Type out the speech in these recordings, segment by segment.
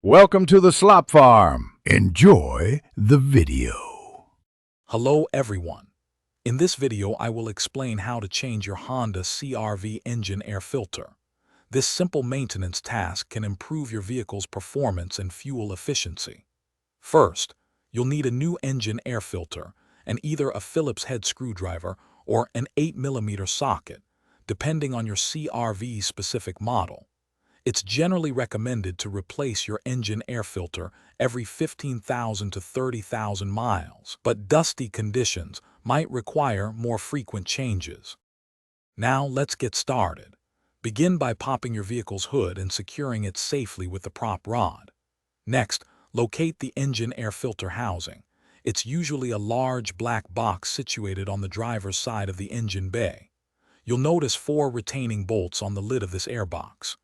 Welcome to the Slop Farm. Enjoy the video. Hello everyone. In this video I will explain how to change your Honda CRV engine air filter. This simple maintenance task can improve your vehicle's performance and fuel efficiency. First, you'll need a new engine air filter and either a Phillips head screwdriver or an 8mm socket, depending on your CRV's specific model. It's generally recommended to replace your engine air filter every 15,000 to 30,000 miles, but dusty conditions might require more frequent changes. Now let's get started. Begin by popping your vehicle's hood and securing it safely with the prop rod. Next, locate the engine air filter housing. It's usually a large black box situated on the driver's side of the engine bay. You'll notice 4 retaining bolts on the lid of this airbox.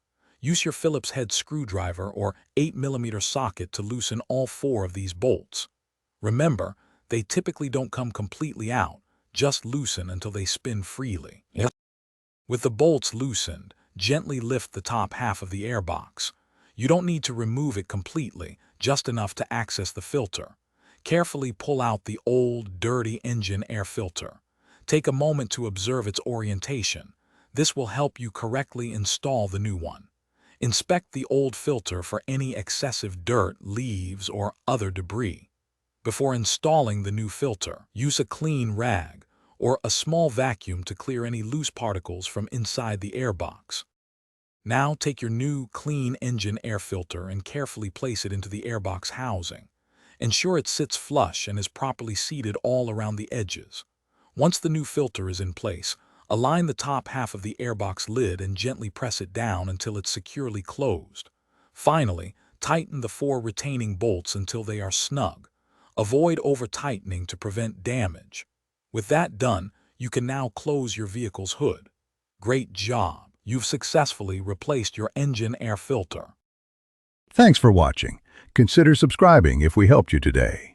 Use your Phillips head screwdriver or 8mm socket to loosen all 4 of these bolts. Remember, they typically don't come completely out, just loosen until they spin freely. With the bolts loosened, gently lift the top half of the airbox. You don't need to remove it completely, just enough to access the filter. Carefully pull out the old, dirty engine air filter. Take a moment to observe its orientation. This will help you correctly install the new one. Inspect the old filter for any excessive dirt, leaves, or other debris. Before installing the new filter, use a clean rag or a small vacuum to clear any loose particles from inside the airbox. Now take your new, clean engine air filter and carefully place it into the airbox housing. Ensure it sits flush and is properly seated all around the edges. Once the new filter is in place, align the top half of the airbox lid and gently press it down until it's securely closed. Finally, tighten the 4 retaining bolts until they are snug. Avoid over-tightening to prevent damage. With that done, you can now close your vehicle's hood. Great job! You've successfully replaced your engine air filter. Thanks for watching. Consider subscribing if we helped you today.